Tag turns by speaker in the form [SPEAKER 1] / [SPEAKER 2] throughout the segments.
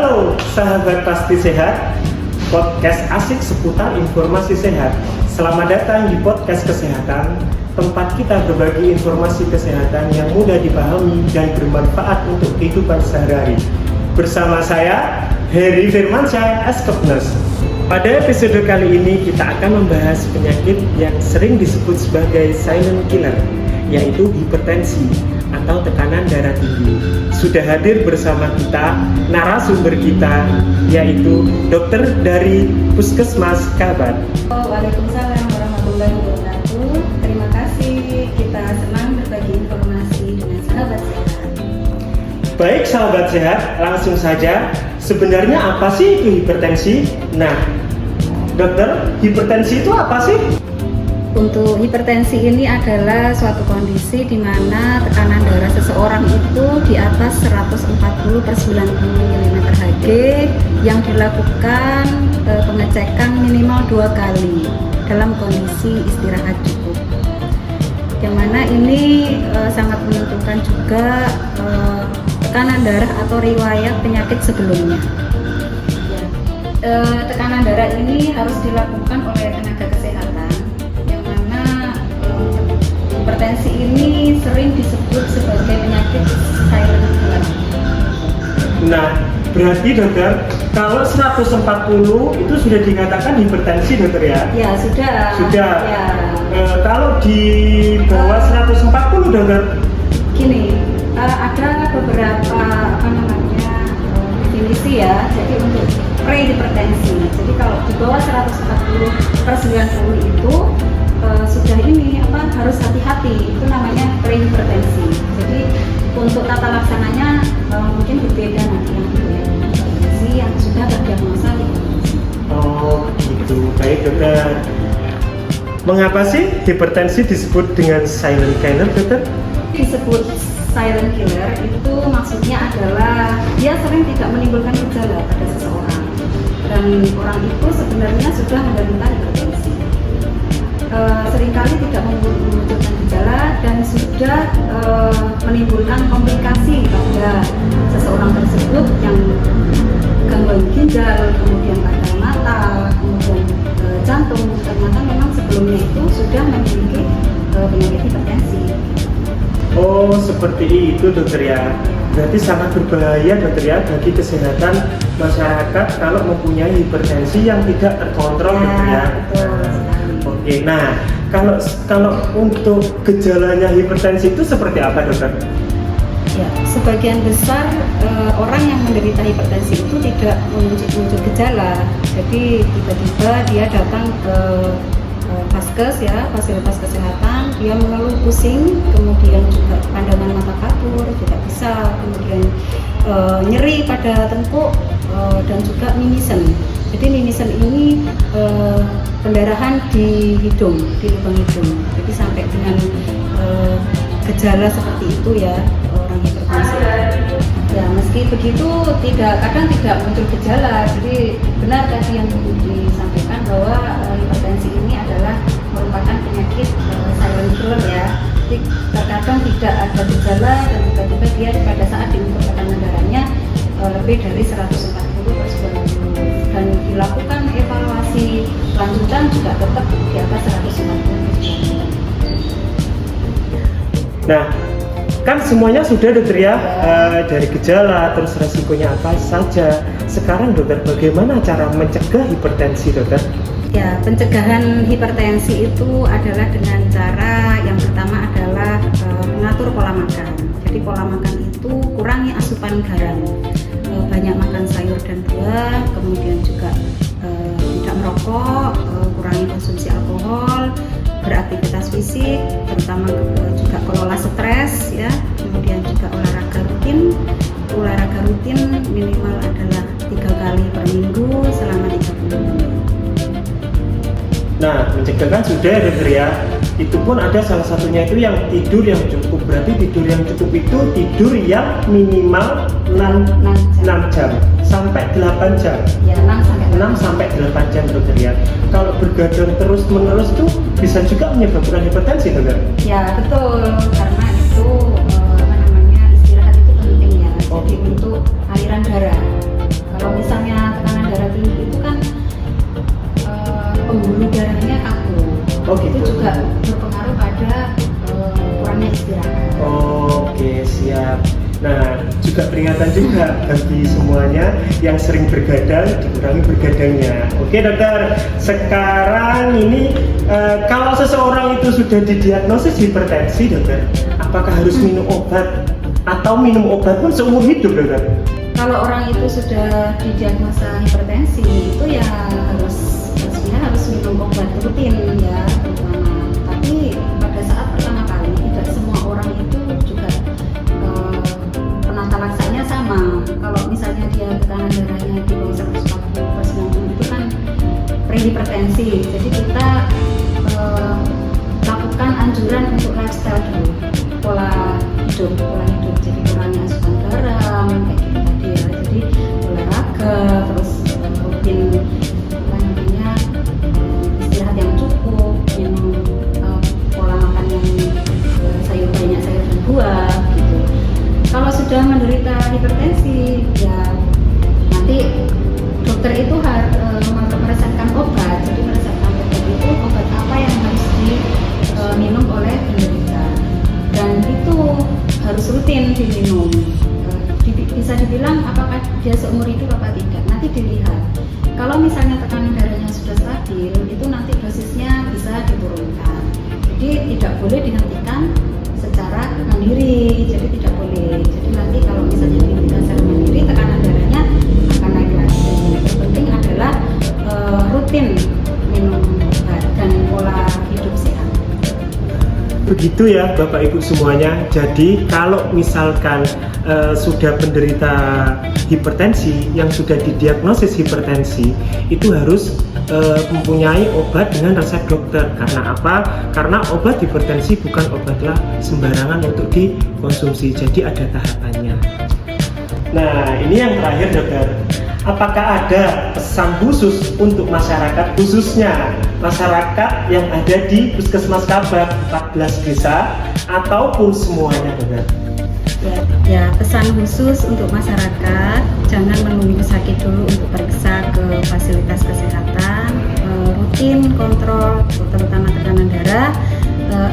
[SPEAKER 1] Halo sahabat pasti sehat, podcast asik seputar informasi sehat. Selamat datang di podcast kesehatan, tempat kita berbagi informasi kesehatan yang mudah dipahami dan bermanfaat untuk kehidupan sehari-hari. Bersama saya, Heri Firmansyah, Eskepnes. Pada episode kali ini kita akan membahas penyakit yang sering disebut sebagai silent killer, yaitu hipertensi atau tekanan darah tinggi. Sudah hadir bersama kita narasumber kita, yaitu dokter dari Puskesmas Kalbar.
[SPEAKER 2] Waalaikumsalam warahmatullahi wabarakatuh. Terima kasih, kita senang berbagi informasi dengan sahabat sehat.
[SPEAKER 1] Baik sahabat sehat, langsung saja. Sebenarnya apa sih itu hipertensi? Nah, dokter, hipertensi itu apa sih?
[SPEAKER 2] Untuk hipertensi ini adalah suatu kondisi di mana tekanan darah seseorang itu di atas 140/90 mm/Hg yang dilakukan pengecekan minimal 2 kali dalam kondisi istirahat cukup. Yang mana ini sangat menentukan juga tekanan darah atau riwayat penyakit sebelumnya. Tekanan darah ini harus dilakukan oleh tenaga kesehatan. Hipertensi ini sering disebut sebagai penyakit silent killer.
[SPEAKER 1] Nah, berarti dokter, kalau 140 itu sudah dikatakan hipertensi dokter ya?
[SPEAKER 2] Ya, sudah.
[SPEAKER 1] Sudah.
[SPEAKER 2] Ya.
[SPEAKER 1] Kalau di bawah 140 dokter?
[SPEAKER 2] Gini, ada beberapa definisi ya. Jadi untuk prehipertensi. Jadi kalau di bawah 140/90 itu sudah ini harus hati-hati, itu namanya prehipertensi. Jadi untuk tata laksananya mungkin berbeda nanti yang hipertensi yang sudah terdiagnosa hipertensi.
[SPEAKER 1] Oh gitu, baik dokter. Mengapa sih hipertensi disebut dengan silent killer dokter?
[SPEAKER 2] Disebut silent killer itu maksudnya adalah dia sering tidak menimbulkan gejala pada seseorang dan orang itu sebenarnya sudah menderita hipertensi. Seringkali tidak memunculkan gejala dan sudah menimbulkan komplikasi pada seseorang tersebut yang gangguan ginjal, kemudian pada mata, kemudian jantung. Ternyata memang sebelumnya itu sudah memiliki penyakit hipertensi.
[SPEAKER 1] Oh seperti itu dokter ya. Berarti sangat berbahaya dokter ya bagi kesehatan masyarakat kalau mempunyai hipertensi yang tidak terkontrol dokter ya.
[SPEAKER 2] Betul.
[SPEAKER 1] Oke, nah kalau untuk gejalanya hipertensi itu seperti apa dokter?
[SPEAKER 2] Ya, sebagian besar orang yang menderita hipertensi itu tidak muncul gejala. Jadi tiba-tiba dia datang ke Vaskes ya, fasilitas kesehatan, dia mengeluh pusing, kemudian juga pandangan mata kabur, tidak bisa, kemudian nyeri pada tengkuk dan juga mimisen. Jadi mimisen ini pendarahan di hidung, di lubang hidung. Jadi sampai dengan gejala seperti itu ya orang hipertensi. Ya meski begitu kadang tidak muncul gejala. Jadi benar tadi yang disampaikan bahwa hipertensi ini adalah merupakan penyakit silent killer ya. Jadi terkadang tidak ada gejala dan tiba-tiba dia pada saat diukur tekanan darahnya lebih dari 140/90 dan dilakukan evaluasi lanjutan juga tetap di atas 140/90.
[SPEAKER 1] Nah, kan semuanya sudah dokter ya, dari gejala terus resikonya apa saja. Sekarang dokter, bagaimana cara mencegah hipertensi dokter?
[SPEAKER 2] Ya, pencegahan hipertensi itu adalah dengan cara yang pertama adalah mengatur pola makan. Jadi pola makan itu kurangi asupan garam, banyak makan sayur dan buah, kemudian juga tidak merokok, kurangi konsumsi alkohol, beraktivitas fisik, terutama juga kelola stres ya, kemudian juga olahraga rutin minimal adalah 3 kali per minggu selama 30 menit.
[SPEAKER 1] Nah, mencegah kan sudah dokter ya. Itu pun ada salah satunya itu yang tidur yang cukup. Berarti tidur yang cukup itu tidur yang minimal 6 jam sampai 8 jam.
[SPEAKER 2] Ya,
[SPEAKER 1] 6 sampai 8 jam dokter ya. Kalau bergadang terus menerus itu bisa juga menyebabkan hipertensi dokter.
[SPEAKER 2] Ya betul, karena itu istirahat itu penting ya. Jadi untuk aliran darah.
[SPEAKER 1] juga peringatan juga bagi semuanya yang sering bergadang, dikurangi bergadangnya. Oke dokter, sekarang ini kalau seseorang itu sudah didiagnosis hipertensi dokter, apakah harus minum obat atau minum obat pun seumur hidup dokter?
[SPEAKER 2] Kalau orang itu sudah didiagnosa hipertensi itu ya harus minum obat rutin ya terutama. Tapi pada saat pertama kali tidak semua orang itu juga penata laksanya sama. Kalau misalnya dia tekanan darahnya di bawah 140/90 itu kan prehipertensi. Jadi kita lakukan anjuran untuk lifestyle dulu, pola hidup. Jadi kurangi asupan garam kayak gitu tadi ya. Jadi olahraga, terus rutin istirahat yang cukup, minum pola makan yang banyak sayur dan buah gitu. Kalau sudah menderita hipertensi ya nanti dokter itu harus meresepkan obat. Jadi meresepkan obat itu obat apa yang harus diminum oleh penderita, dan itu harus rutin diminum. Bisa dibilang apakah dia seumur hidup apa tidak, nanti dilihat. Kalau misalnya tekanan darahnya sudah stabil, itu nanti dosisnya bisa diturunkan. Jadi tidak boleh dihentikan secara mandiri, jadi tidak boleh. Jadi nanti kalau misalnya dihentikan secara mandiri, tekanan darahnya akan naik lagi. Yang penting adalah rutin minum obat dan pola hidup sehat.
[SPEAKER 1] Begitu ya Bapak Ibu semuanya. Jadi kalau misalkan sudah penderita hipertensi, yang sudah didiagnosis hipertensi, itu harus mempunyai obat dengan resep dokter. Karena apa? Karena obat hipertensi bukan obatlah sembarangan untuk dikonsumsi. Jadi ada tahapannya. Nah, ini yang terakhir dokter. Apakah ada pesan khusus untuk masyarakat, khususnya masyarakat yang ada di Puskesmas Kabak 14 desa ataupun semuanya dokter?
[SPEAKER 2] Ya, pesan khusus untuk masyarakat, jangan menunggu sakit dulu untuk periksa ke fasilitas kesehatan, rutin kontrol terutama tekanan darah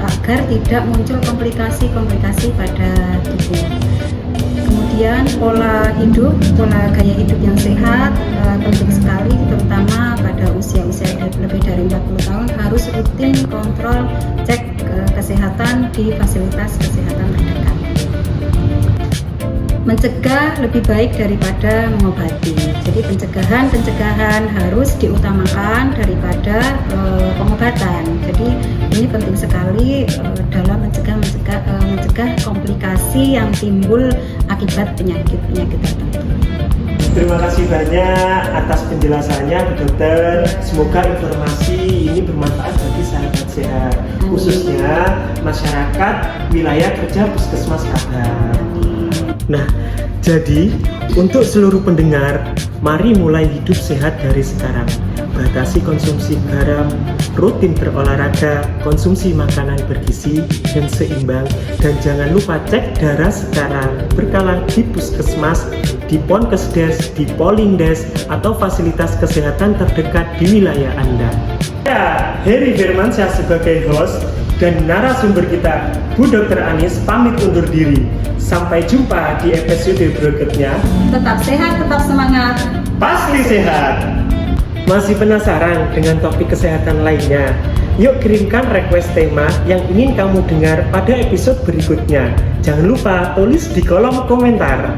[SPEAKER 2] agar tidak muncul komplikasi pada tubuh. Kemudian pola gaya hidup yang sehat penting sekali, terutama pada usia lebih dari 40 tahun harus rutin kontrol cek kesehatan di fasilitas kesehatan terdekat. Mencegah lebih baik daripada mengobati. Jadi pencegahan harus diutamakan daripada pengobatan. Jadi ini penting sekali dalam mencegah komplikasi yang timbul akibat penyakit tertentu.
[SPEAKER 1] Terima kasih banyak atas penjelasannya dokter. Semoga informasi ini bermanfaat bagi sahabat sehat, khususnya masyarakat wilayah kerja Puskesmas Kabak. Nah, jadi untuk seluruh pendengar, mari mulai hidup sehat dari sekarang. Batasi konsumsi garam, rutin berolahraga, konsumsi makanan bergizi dan seimbang, dan jangan lupa cek darah secara berkala di puskesmas, di Ponkesdes, di Polindes, atau fasilitas kesehatan terdekat di wilayah Anda. Ya, Heri Firmansyah sebagai host dan narasumber kita, Bu Dr. Anis, pamit undur diri. Sampai jumpa di episode berikutnya.
[SPEAKER 2] Tetap sehat, tetap semangat.
[SPEAKER 1] Pasti sehat. Masih penasaran dengan topik kesehatan lainnya? Yuk kirimkan request tema yang ingin kamu dengar pada episode berikutnya. Jangan lupa tulis di kolom komentar.